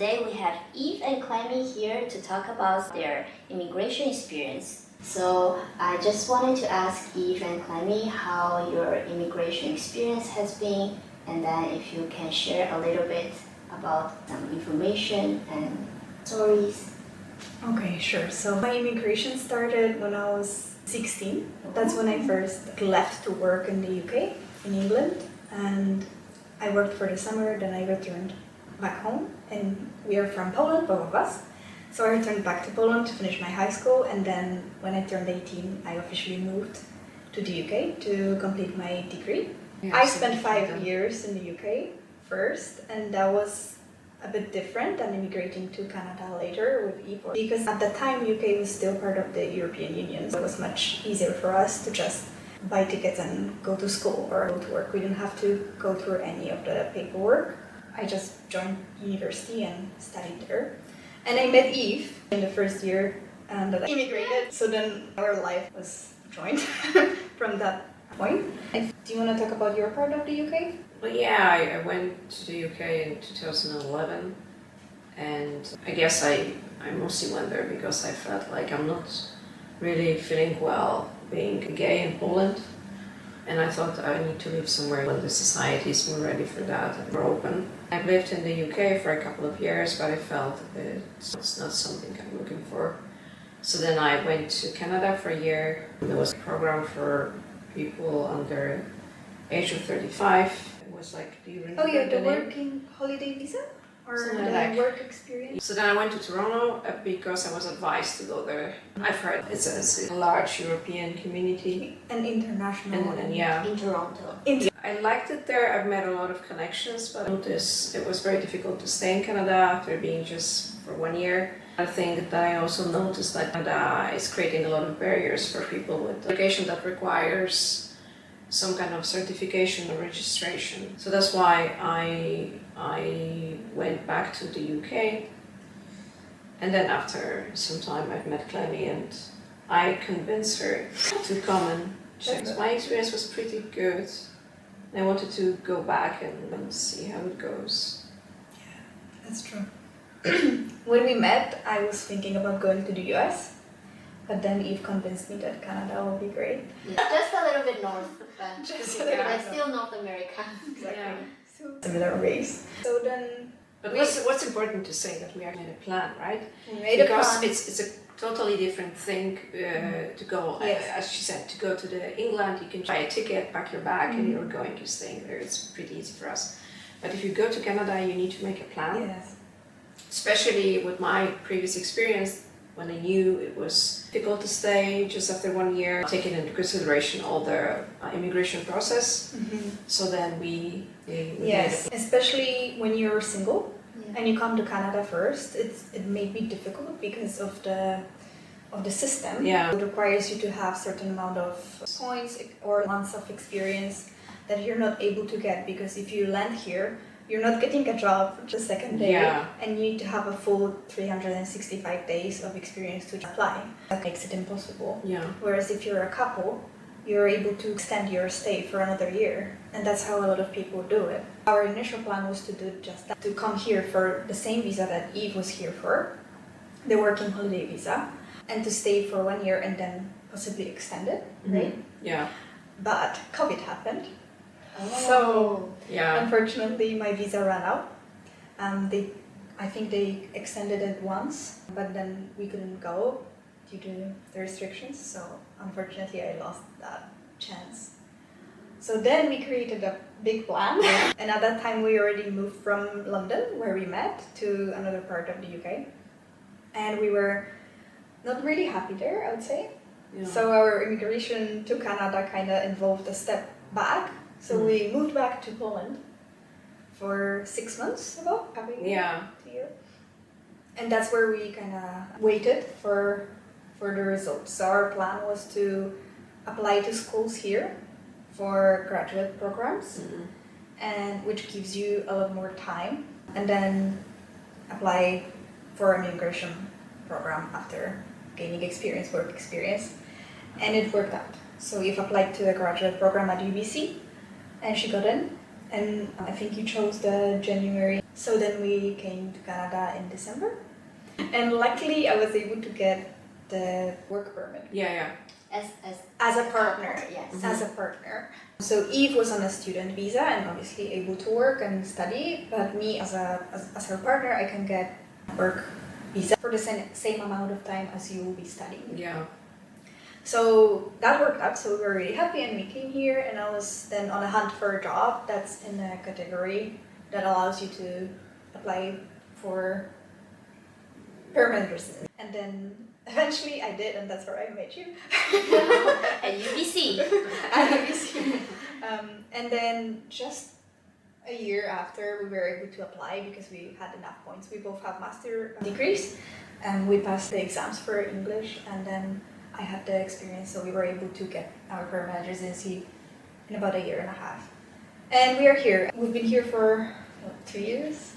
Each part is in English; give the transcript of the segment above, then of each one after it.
Today we have Eve and Clemmie here to talk about their immigration experience. So I just wanted to ask Eve and Clemmie how your immigration experience has been, and then if you can share a little bit about some information and stories. Okay, sure. So my immigration started when I was 16. That's when I first left to work in the UK, in England. And I worked for the summer, then I returned back home. And we are from Poland, both of us. So I returned back to Poland to finish my high school. And then when I turned 18, I officially moved to the UK to complete my degree. Yeah, I spent 5 years in the UK first, and that was a bit different than immigrating to Canada later with Eve, because at the time UK was still part of the European Union, so it was much easier for us to just buy tickets and go to school or go to work. We didn't have to go through any of the paperwork. I just joined university and studied there. And I met Eve in the first year that I immigrated, so then our life was joined from that point. Do you want to talk about your part of the UK? Well, yeah, I went to the UK in 2011, and I guess I mostly went there because I felt like I'm not really feeling well being gay in Poland, and I thought I need to live somewhere when the society is more ready for that and more open. I've lived in the UK for a couple of years, but I felt it's not something I'm looking for. So then I went to Canada for a year. There was a program for people under age of 35. It was like, do you remember the working holiday visa? Or the work experience? So then I went to Toronto because I was advised to go there. I've heard it's a large European community. And international. And yeah. In Toronto. I liked it there. I've made a lot of connections, but I noticed it was very difficult to stay in Canada after being just for 1 year. I think that I also noticed that Canada is creating a lot of barriers for people with education that requires some kind of certification or registration. So that's why I went back to the UK. And then after some time I've met Clemmie and I convinced her to come and check. My experience was pretty good. I wanted to go back and see how it goes. Yeah, that's true. When we met, I was thinking about going to the US, but then Eve convinced me that Canada would be great. Yeah. Just a little bit north, but still North America. Exactly. Yeah. So similar race. So then. But what's important to say that we actually made a plan, right? We made because a plan. It's a totally different thing to go. Yes. As she said, to go to England, you can buy a ticket, pack your bag, and you're going. You're staying there. It's pretty easy for us. But if you go to Canada, you need to make a plan. Yes. Especially with my previous experience, when I knew it was difficult to stay just after 1 year, taking into consideration all the immigration process. So then we yes, especially when you're single and you come to Canada first, it may be difficult because of the system. Yeah. It requires you to have certain amount of points or months of experience that you're not able to get, because if you land here, you're not getting a job the second day, and you need to have a full 365 days of experience to apply. That makes it impossible. Yeah. Whereas if you're a couple, you're able to extend your stay for another year, and that's how a lot of people do it. Our initial plan was to do just that, to come here for the same visa that Eve was here for, the working holiday visa, and to stay for 1 year and then possibly extend it, right? Yeah. But COVID happened. So, unfortunately, my visa ran out. I think they extended it once, but then we couldn't go due to the restrictions. So, unfortunately, I lost that chance. So then we created a big plan. And at that time, we already moved from London, where we met, to another part of the UK. And we were not really happy there, I would say. Yeah. So our immigration to Canada kind of involved a step back. So we moved back to Poland for 6 months about, having 2 years. And that's where we kind of waited for the results. So our plan was to apply to schools here for graduate programs, and which gives you a lot more time, and then apply for an immigration program after gaining experience, work experience, and it worked out. So Eve applied to a graduate program at UBC, and she got in, and I think you chose the January So then we came to Canada in December. And luckily I was able to get the work permit. Yeah. As a partner. Yes. Mm-hmm. As a partner. So Eve was on a student visa and obviously able to work and study, but me as her partner, I can get work visa for the same amount of time as you will be studying. Yeah. So that worked out, so we were really happy and we came here, and I was then on a hunt for a job that's in a category that allows you to apply for permanent residence. And then eventually I did, and that's where I met you. At UBC. At UBC. And then just a year after, we were able to apply because we had enough points. We both have master degrees, and we passed the exams for English, and then I had the experience, so we were able to get our permanent residency in about a year and a half. And we are here. We've been here for 2 years?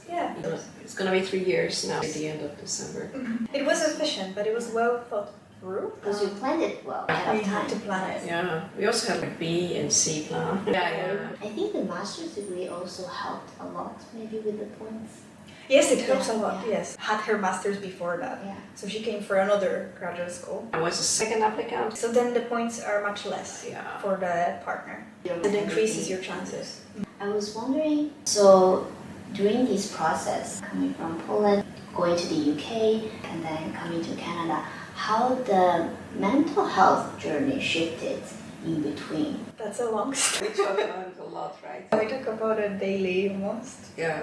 Yeah. It's gonna be 3 years now at the end of December. Mm-hmm. It was efficient, but it was well thought through. Because you planned it well. We had to plan it. Yeah, we also have like B and C plan. Yeah. I think the master's degree also helped a lot, maybe with the points. Yes, it helps a lot, Yeah. yes. Had her master's before that. Yeah. So she came for another graduate school. I was a second applicant. So then the points are much less Yeah. for the partner. It increases your chances. I was wondering, so during this process, coming from Poland, going to the UK, and then coming to Canada, how the mental health journey shifted in between? That's a long story. We talk about it a lot, right? We talk about it daily almost. Yeah.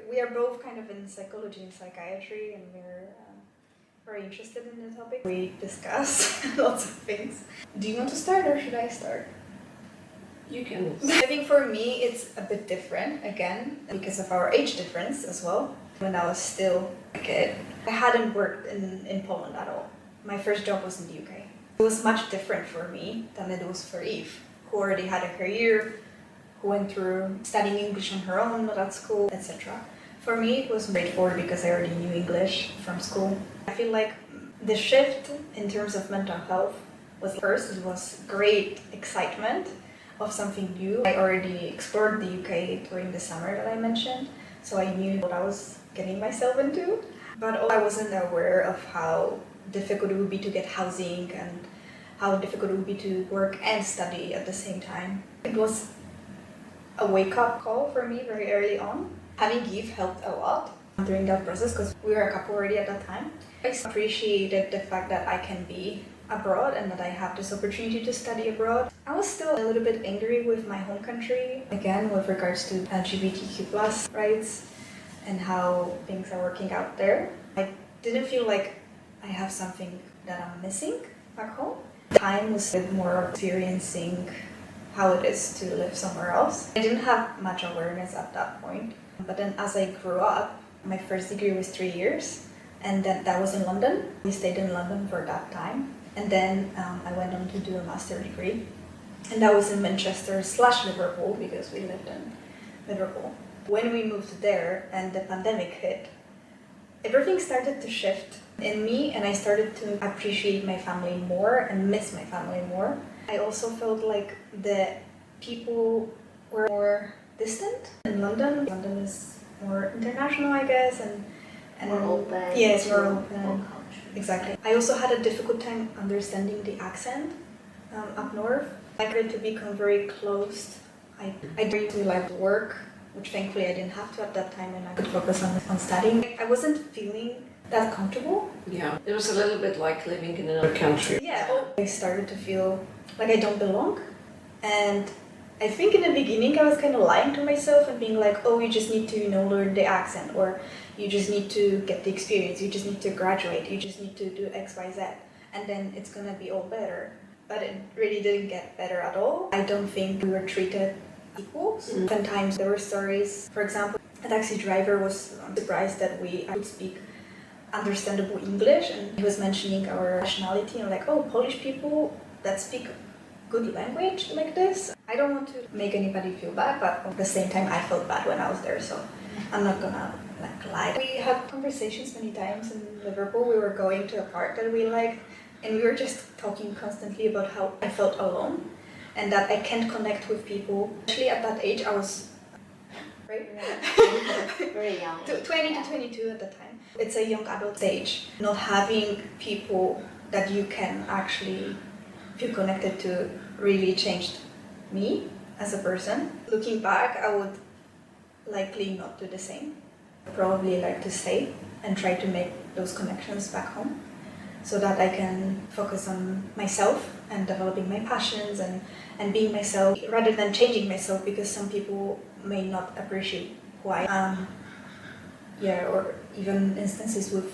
We are both kind of in psychology and psychiatry, and we're very interested in the topic. We discuss lots of things. Do you want to start or should I start? You can. I think for me it's a bit different, again, because of our age difference as well. When I was still a kid, I hadn't worked in Poland at all. My first job was in the UK. It was much different for me than it was for Eve, who already had a career, who went through studying English on her own, not at school, etc. For me it was straightforward because I already knew English from school. I feel like the shift in terms of mental health was first, it was great excitement of something new. I already explored the UK during the summer that I mentioned, so I knew what I was getting myself into. But I wasn't aware of how difficult it would be to get housing and how difficult it would be to work and study at the same time. It was a wake-up call for me very early on. Having Eve helped a lot during that process because we were a couple already at that time. I appreciated the fact that I can be abroad and that I have this opportunity to study abroad. I was still a little bit angry with my home country, again with regards to LGBTQ+ rights and how things are working out there. I didn't feel like I have something that I'm missing back home. Time was a bit more experiencing how it is to live somewhere else. I didn't have much awareness at that point, but then as I grew up, my first degree was 3 years, and that was in London. We stayed in London for that time. And then I went on to do a master's degree, and that was in Manchester/Liverpool because we lived in Liverpool. When we moved there and the pandemic hit, everything started to shift in me, and I started to appreciate my family more and miss my family more. I also felt like the people were more distant in London. London is more international, I guess, and more open. Yes, more open. Culture. Exactly. I also had a difficult time understanding the accent up north. I started to become very closed. I really liked work, which thankfully I didn't have to at that time, and I could focus on studying. I wasn't feeling that comfortable. Yeah, it was a little bit like living in another country. Yeah, I started to feel like I don't belong. And I think in the beginning I was kind of lying to myself and being like, oh, you just need to, learn the accent, or you just need to get the experience, you just need to graduate, you just need to do X, Y, Z, and then it's gonna be all better. But it really didn't get better at all. I don't think we were treated equals. Sometimes there were stories, for example, a taxi driver was surprised that I could speak understandable English, and he was mentioning our nationality and like, oh, Polish people that speak good language like this. I don't want to make anybody feel bad, but at the same time I felt bad when I was there, so I'm not gonna lie. We had conversations many times in Liverpool. We were going to a park that we liked, and we were just talking constantly about how I felt alone and that I can't connect with people. Actually at that age I was right? Very young. 20 to 22 at the time. It's a young adult stage. Not having people that you can actually feel connected to really changed me as a person. Looking back, I would likely not do the same. Probably like to stay and try to make those connections back home so that I can focus on myself and developing my passions and being myself rather than changing myself, because some people may not appreciate who I am. Yeah, or even instances with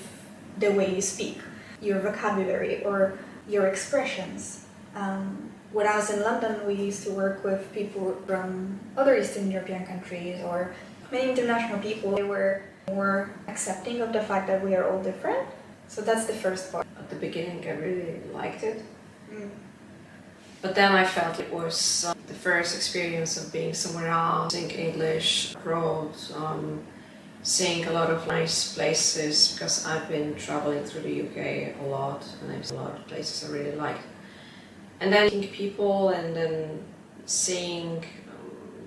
the way you speak, your vocabulary or your expressions. When I was in London, we used to work with people from other Eastern European countries or many international people. They were more accepting of the fact that we are all different. So that's the first part. At the beginning, I really liked it. Mm. But then I felt it was the first experience of being somewhere else, seeing English abroad, seeing a lot of nice places, because I've been traveling through the UK a lot and I've seen a lot of places I really liked. And then seeing people and then seeing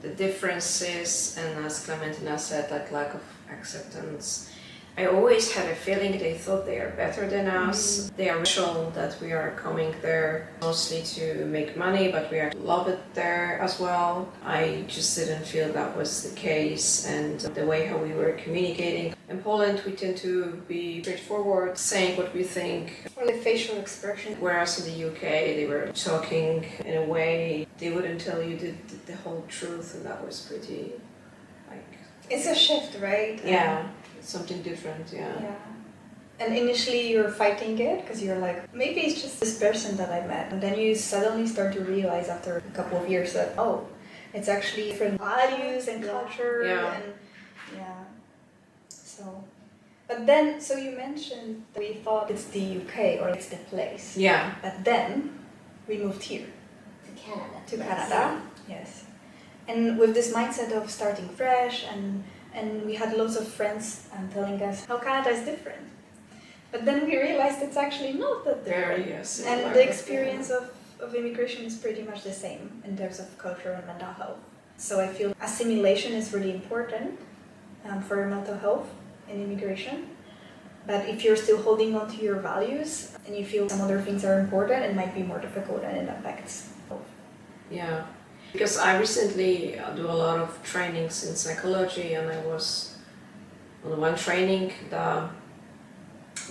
the differences, and as Clementina said, that lack of acceptance. I always had a feeling they thought they are better than us. They are sure that we are coming there mostly to make money, but we actually love it there as well. I just didn't feel that was the case, and the way how we were communicating. In Poland, we tend to be straightforward, saying what we think. Or the facial expression. Whereas in the UK, they were talking in a way they wouldn't tell you the whole truth, and that was pretty, like... It's a shift, right? Yeah. Something different, yeah. And initially you're fighting it because you're like, maybe it's just this person that I met. And then you suddenly start to realize after a couple of years that, oh, it's actually different values and culture. And so, but then, so you mentioned that we thought it's the UK or it's the place. Yeah. But then we moved here. To Canada. Canada, yes. And with this mindset of starting fresh, and we had lots of friends telling us how Canada is different. But then we realized it's actually not that different. Very, yes. And the experience of immigration is pretty much the same in terms of culture and mental health. So I feel assimilation is really important for your mental health in immigration. But if you're still holding on to your values and you feel some other things are important, it might be more difficult and it affects health. Yeah. Because I recently do a lot of trainings in psychology, and I was on one training, the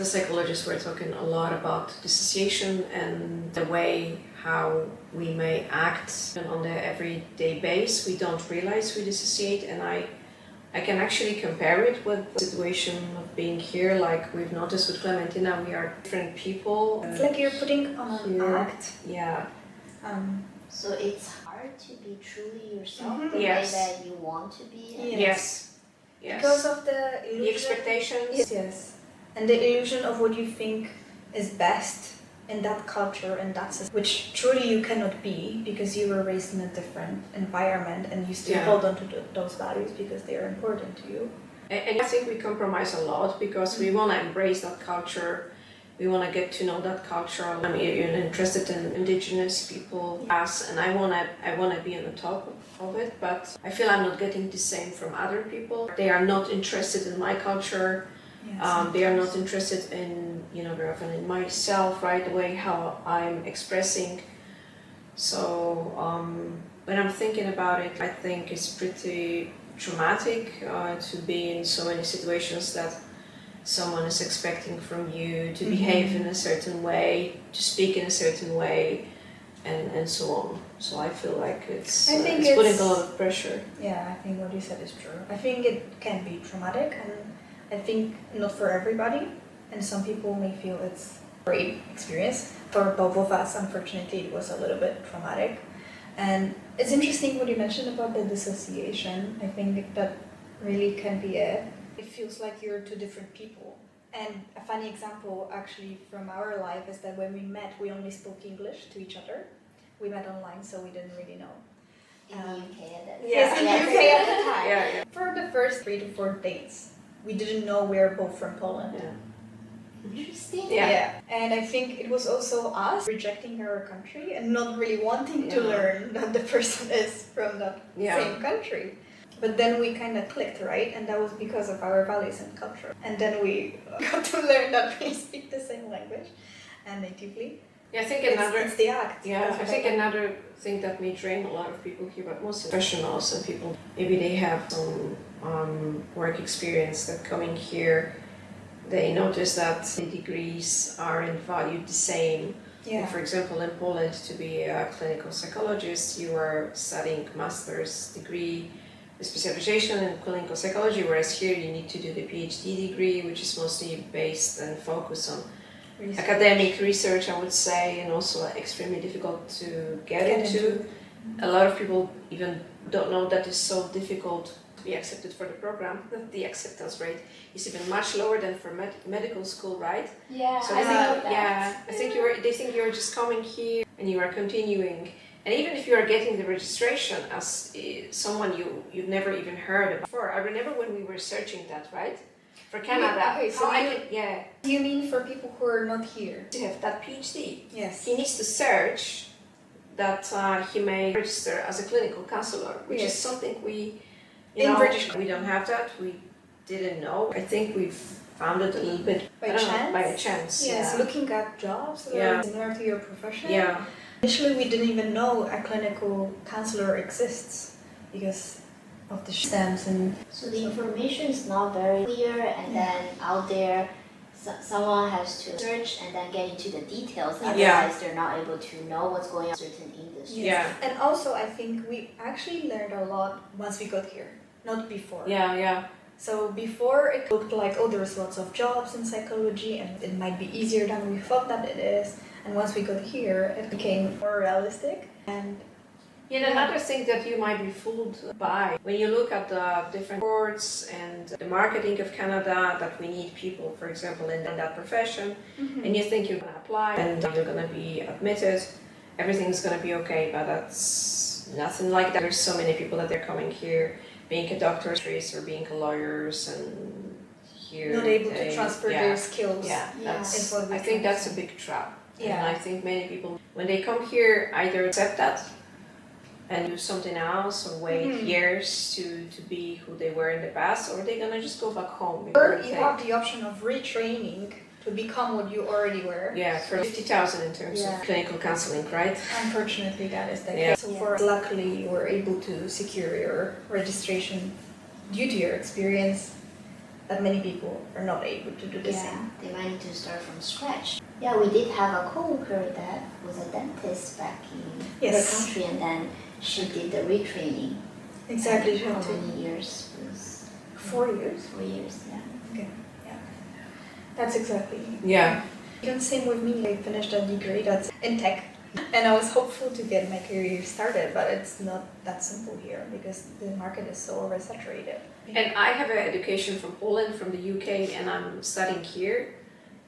psychologists were talking a lot about dissociation and the way how we may act on the everyday base. We don't realize we dissociate, and I can actually compare it with the situation of being here. Like we've noticed with Clementina, we are different people. It's like you're putting on an act. Yeah. So it's hard to be truly yourself the Yes. way that you want to be. Yes. Because of the illusion. The expectations. Yes. And the illusion of what you think is best in that culture and that system, which truly you cannot be because you were raised in a different environment and you still hold on to those values because they are important to you. And I think we compromise a lot because we want to embrace that culture. We want to get to know that culture. I'm even interested in indigenous people, and I want to be on the top of it. But I feel I'm not getting the same from other people. They are not interested in my culture. Yes. They are not interested in very often in myself, right? The way how I'm expressing. So when I'm thinking about it, I think it's pretty traumatic to be in so many situations that someone is expecting from you to behave in a certain way, to speak in a certain way, and so on. So I feel like it's putting a lot of pressure. Yeah, I think what you said is true. I think it can be traumatic, and I think not for everybody, and some people may feel it's a great experience. For both of us, unfortunately, it was a little bit traumatic. And it's interesting what you mentioned about the dissociation. I think that really can be it. It feels like you're two different people. And a funny example actually from our life is that when we met, we only spoke English to each other. We met online, so we didn't really know. In the UK at that time. Yes, in the UK at the time. Yeah. For the first 3 to 4 dates, we didn't know we are both from Poland. Interesting. Yeah. And I think it was also us rejecting our country and not really wanting to learn that the person is from that same country. But then we kind of clicked, right? And that was because of our values and culture. And then we got to learn that we speak the same language and natively. Yeah, I think It's the act. Yeah, I think another thing that may drain a lot of people here, but most professionals and people, maybe they have some work experience that coming here, they notice that the degrees aren't valued the same. Yeah. Like for example, in Poland, to be a clinical psychologist, you are studying master's degree, the specialization in clinical psychology, whereas here you need to do the PhD degree, which is mostly based and focused on academic research, I would say, and also extremely difficult to get into. A lot of people even don't know that it's so difficult to be accepted for the program, that the acceptance rate is even much lower than for medical school, right? Yeah, So they think you're just coming here and you are continuing. And even if you are getting the registration as someone you've never even heard of before, I remember when we were searching that, right? For Canada. Okay, so Do you mean for people who are not here? to have that PhD. Yes. He needs to search that he may register as a clinical counselor, which is something we, British we don't have that. We didn't know. I think we've found it a little bit by chance. by a chance. Yes, looking at jobs that are similar to your profession. Yeah. Initially, we didn't even know a clinical counselor exists because of the stems and. So the information is not very clear, and then out there, someone has to search and then get into the details. Otherwise, they're not able to know what's going on in certain industries. Yeah. And also, I think we actually learned a lot once we got here, not before. Yeah. So before it looked like, oh, there's lots of jobs in psychology and it might be easier than we thought that it is. And once we got here, it became more realistic. And another thing that you might be fooled by, when you look at the different boards and the marketing of Canada, that we need people, for example, in that profession, and you think you're going to apply and you're going to be admitted, everything's going to be okay, but that's nothing like that. There's so many people that they're coming here, being a doctor or being a lawyers, and here not able to transfer their skills. I think that's a big trap. Yeah. And I think many people, when they come here, either accept that and do something else or wait years to be who they were in the past, or they're gonna just go back home. Or you have the option of retraining to become what you already were. Yeah, for 50,000 in terms of clinical counseling, right? Unfortunately, that is the case. So luckily, you were able to secure your registration due to your experience. That many people are not able to do the same. They might need to start from scratch. Yeah, we did have a coworker that was a dentist back in the country, and then she did the retraining. Exactly. How many years? It was 4 years. 4 years, yeah. Okay, yeah. That's exactly. Yeah. Even same with me. I finished a degree that's in tech, and I was hopeful to get my career started, but it's not that simple here because the market is so oversaturated. And I have an education from Poland, from the UK, and I'm studying here.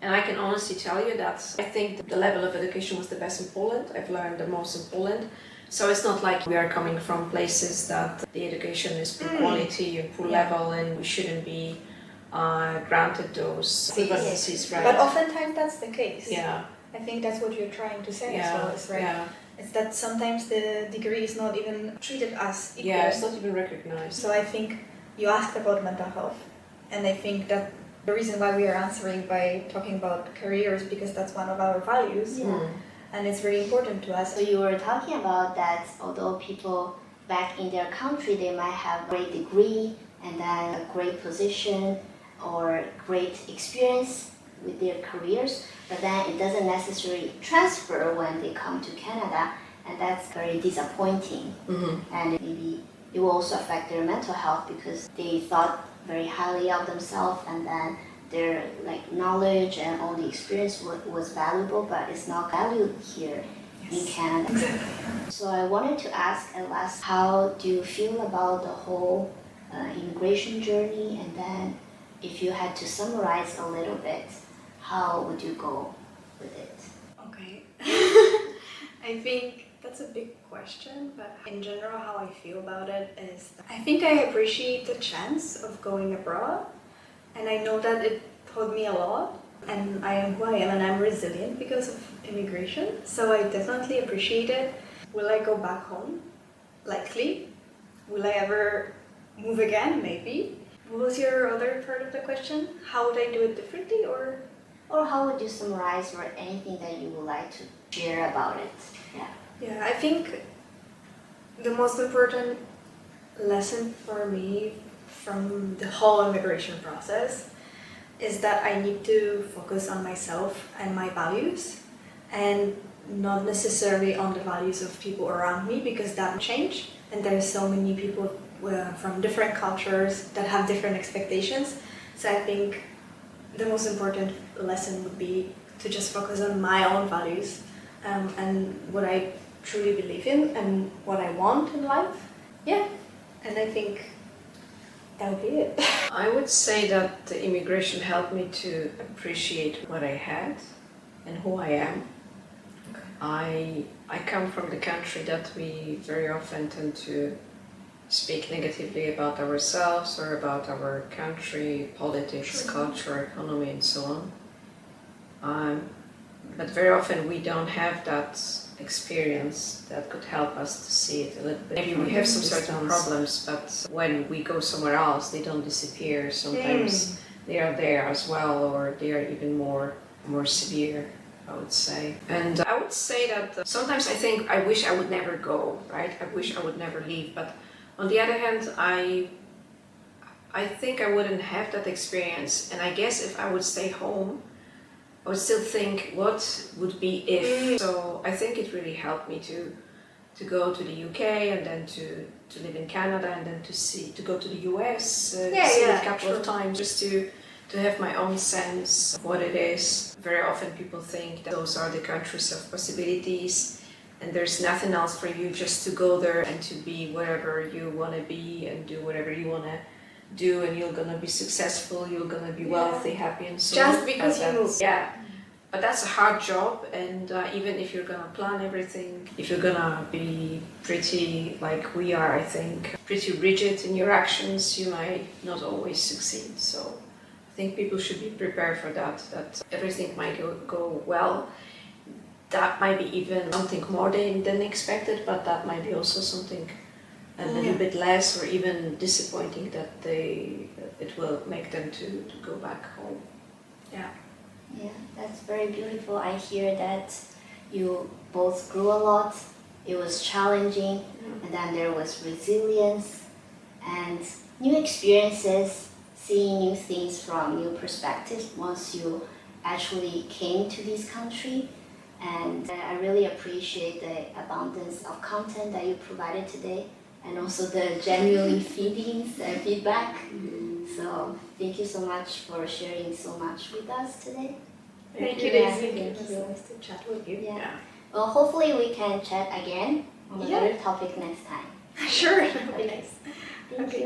And I can honestly tell you that I think the level of education was the best in Poland. I've learned the most in Poland. So it's not like we are coming from places that the education is poor quality and poor level, and we shouldn't be granted those equivalencies, right? But oftentimes that's the case. Yeah. I think that's what you're trying to say as well, is right? Yeah. It's that sometimes the degree is not even treated as equal. Yeah, it's not even recognized. So I think you asked about mental health, and I think that the reason why we are answering by talking about careers because that's one of our values. Yeah. And it's really important to us. So you were talking about that although people back in their country, they might have a great degree and then a great position or great experience with their careers, but then it doesn't necessarily transfer when they come to Canada, and that's very disappointing. And maybe it will also affect their mental health because they thought very highly of themselves, and then their knowledge and all the experience was valuable, but it's not valued here in Canada. Exactly. So I wanted to ask at last, how do you feel about the whole immigration journey? And then if you had to summarize a little bit, how would you go with it? Okay. I think that's a big question, but in general, how I feel about it is I think I appreciate the chance of going abroad, and I know that it taught me a lot, and I am who I am, and I'm resilient because of immigration, so I definitely appreciate it. Will I go back home? Likely. Will I ever move again, maybe. What was your other part of the question? How would I do it differently, or? Or how would you summarize or anything that you would like to share about it? Yeah. Yeah, I think the most important lesson for me from the whole immigration process is that I need to focus on myself and my values and not necessarily on the values of people around me, because that change, and there's so many people from different cultures that have different expectations. So I think the most important lesson would be to just focus on my own values and what I truly believe in and what I want in life. Yeah, and I think that would be it. I would say that the immigration helped me to appreciate what I had and who I am. Okay. I come from the country that we very often tend to speak negatively about ourselves or about our country, politics, culture, economy, and so on. But very often we don't have that experience that could help us to see it a little bit. Maybe we have some certain problems, but when we go somewhere else, they don't disappear. Sometimes they are there as well, or they are even more severe, I would say. And I would say that sometimes I think I wish I would never go, right? I wish I would never leave, but on the other hand, I think I wouldn't have that experience, and I guess if I would stay home, I would still think, what would be if? So I think it really helped me to go to the UK and then to live in Canada and then to go to the US, see it a couple of times, just to have my own sense of what it is. Very often people think that those are the countries of possibilities, and there's nothing else for you just to go there and to be wherever you want to be and do whatever you want to do, and you're going to be successful, you're going to be wealthy, happy, and so on. Just because you move. Yeah. But that's a hard job, and even if you're going to plan everything, if you're going to be pretty, like we are, I think, pretty rigid in your actions, you might not always succeed. So I think people should be prepared for that everything might go well. That might be even something more than expected, but that might be also something a little bit less, or even disappointing that it will make them to go back home. Yeah. Yeah, that's very beautiful. I hear that you both grew a lot. It was challenging, and then there was resilience and new experiences, seeing new things from new perspectives once you actually came to this country. And I really appreciate the abundance of content that you provided today, and also the genuine feelings and feedback. So thank you so much for sharing so much with us today. Thank you, Yeah, Daisy. thank It you. was nice to chat with you. Yeah. Well, hopefully we can chat again on another topic next time. Sure. That would be nice. Thank you.